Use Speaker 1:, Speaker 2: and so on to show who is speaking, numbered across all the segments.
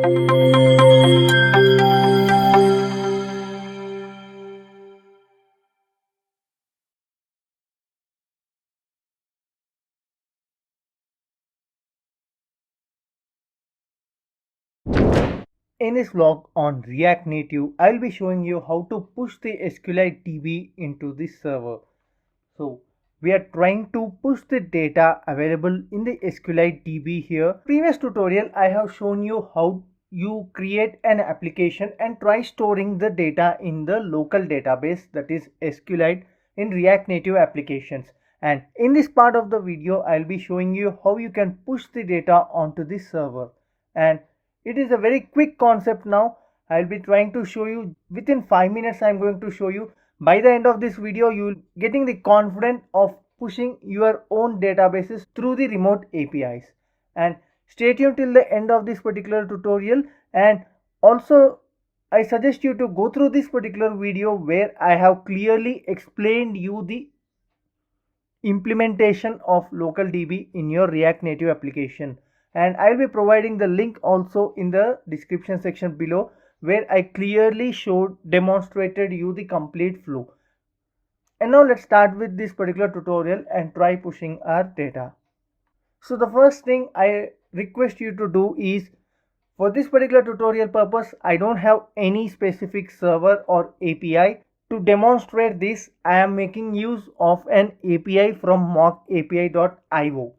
Speaker 1: In this vlog on React Native, I'll be showing you how to push the SQLite DB into the server. So we are trying to push the data available in the SQLite DB here. Previous tutorial, I have shown you how you create an application and try storing the data in the local database, that is SQLite, in React Native applications. And in this part of the video, I'll be showing you how you can push the data onto the server. And it is a very quick concept now. I'll be trying to show you within 5 minutes. I'm going to show you. By the end of this video, you will getting the confidence of pushing your own databases through the remote APIs. And stay tuned till the end of this particular tutorial. And also, I suggest you to go through this particular video where I have clearly explained you the implementation of local DB in your React Native application. And I'll be providing the link also in the description section below, where I clearly demonstrated you the complete flow. And now let's start with this particular tutorial and try pushing our data. So the first thing I request you to do is, for this particular tutorial purpose, I don't have any specific server or API. To demonstrate this, I am making use of an API from MockAPI.io.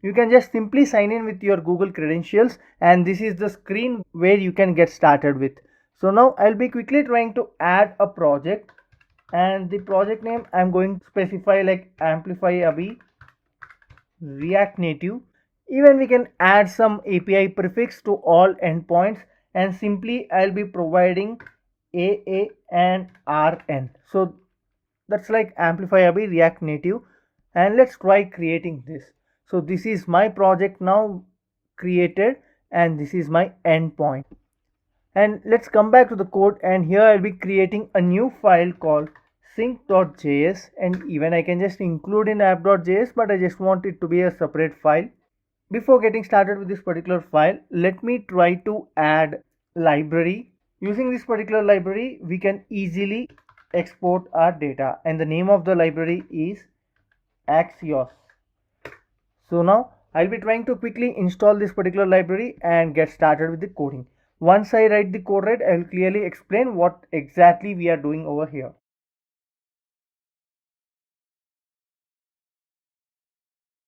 Speaker 1: You can just simply sign in with your Google credentials, and this is the screen where you can get started with. So now I'll be quickly trying to add a project, and the project name I'm going to specify like amplifyabhi React Native. Even we can add some API prefix to all endpoints, and simply I'll be providing AA and RN. So that's like amplifyabhi React Native, and let's try creating this. So this is my project now created, and this is my endpoint. And let's come back to the code, and here I'll be creating a new file called sync.js, and even I can just include in app.js, but I just want it to be a separate file. Before getting started with this particular file, let me try to add library. Using this particular library, we can easily export our data, and the name of the library is Axios. So now I'll be trying to quickly install this particular library and get started with the coding. Once I write the code right, I will clearly explain what exactly we are doing over here.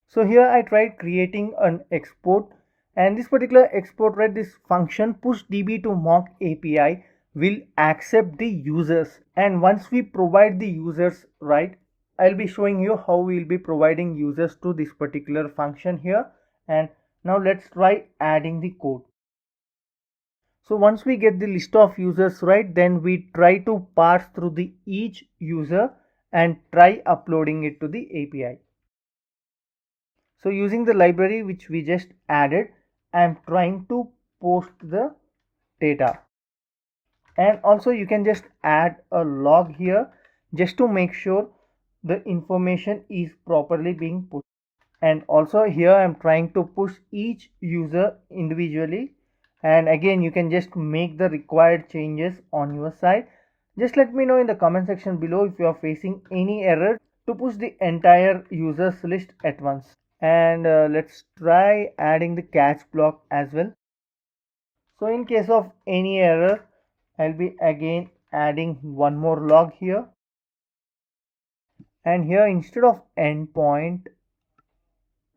Speaker 1: So here I tried creating an export, and this particular export, right, this function pushDB to MockAPI will accept the users, and once we provide the users, right, I'll be showing you how we'll be providing users to this particular function here. And now let's try adding the code. So once we get the list of users, right, then we try to parse through the each user and try uploading it to the API. So using the library which we just added, I'm trying to post the data. And also you can just add a log here just to make sure the information is properly being pushed. And also here I'm trying to push each user individually, and again you can just make the required changes on your side. Just let me know in the comment section below if you are facing any error to push the entire users list at once. And let's try adding the catch block as well. So in case of any error, I'll be again adding one more log here. And here instead of endpoint,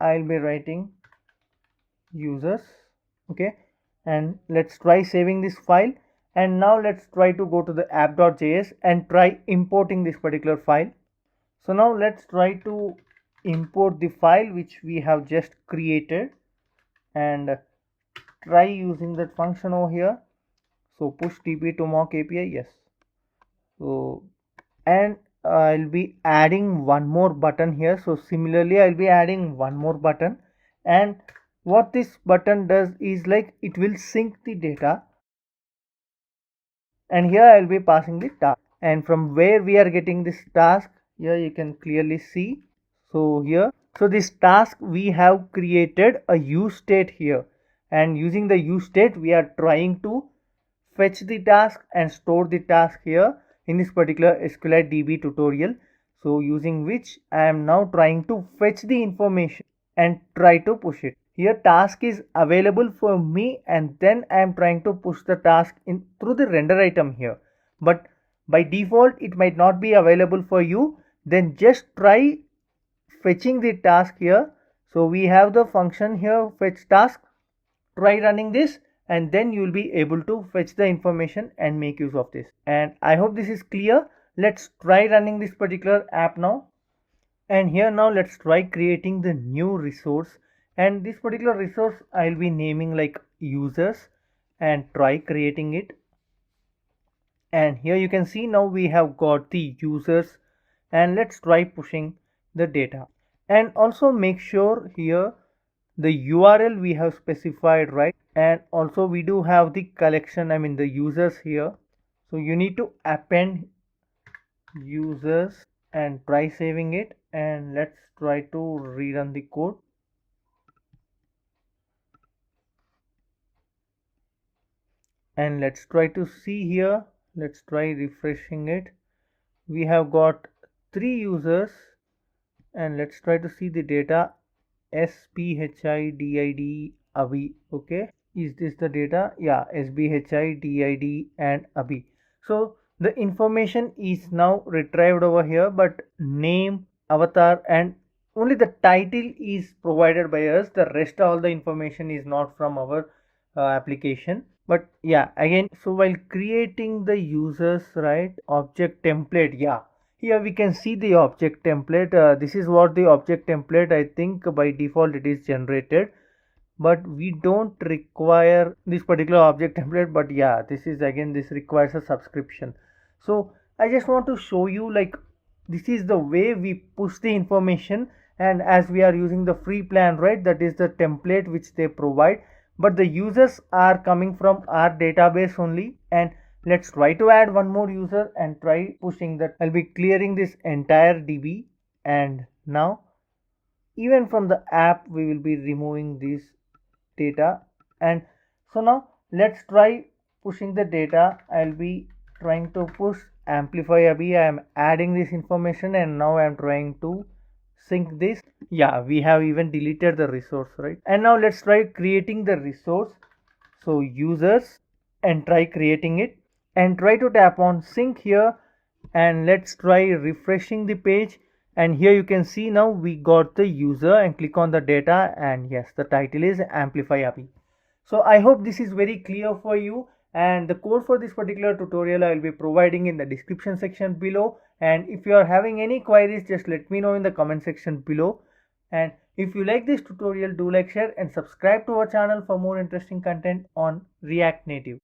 Speaker 1: I'll be writing users. Okay, and let's try saving this file. And now let's try to go to the app.js and try importing this particular file. So now let's try to import the file which we have just created, and try using that function over here. So push db to MockAPI, yes. So, and I'll be adding one more button here. So similarly I'll be adding one more button, and what this button does is like it will sync the data, and here I'll be passing the task, and from where we are getting this task, here you can clearly see. So here, so this task we have created a use state here, and using the use state we are trying to fetch the task and store the task here in this particular SQLite DB tutorial. So using which I am now trying to fetch the information and try to push it. Here task is available for me and then I am trying to push the task in through the render item here. But by default it might not be available for you. Then just try fetching the task here. So we have the function here fetch task. Try running this and then you will be able to fetch the information and make use of this. And I hope this is clear. Let's try running this particular app now. And here now let's try creating the new resource, and this particular resource I'll be naming like users and try creating it. And here you can see now we have got the users, and let's try pushing the data. And also make sure here the URL we have specified right, and also we do have the collection, I mean the users here. So you need to append users and try saving it, and let's try to rerun the code. And let's try to see here, let's try refreshing it. We have got 3 users, and let's try to see the data. SBHIDID Abhi. Okay, is this the data? Yeah, SBHIDID and Abhi. So the information is now retrieved over here, but name, avatar and only the title is provided by us. The rest all the information is not from our application. But yeah, again, so while creating the users, right, object template, yeah, here we can see the object template. This is what the object template, I think by default it is generated, but we don't require this particular object template. But yeah, this is again, this requires a subscription. So I just want to show you like this is the way we push the information, and as we are using the free plan, right, that is the template which they provide, but the users are coming from our database only. And let's try to add one more user and try pushing that. I'll be clearing this entire DB, and now even from the app we will be removing this data. And so now let's try pushing the data. I'll be trying to push amplifyabhi. I am adding this information and now I am trying to sync this. Yeah, we have even deleted the resource, right? And now let's try creating the resource. So users, and try creating it and try to tap on sync here, and let's try refreshing the page. And here you can see now we got the user, and click on the data, and yes, the title is amplifyabhi. So I hope this is very clear for you, and the code for this particular tutorial I will be providing in the description section below. And if you are having any queries, just let me know in the comment section below. And if you like this tutorial, do like, share and subscribe to our channel for more interesting content on React Native.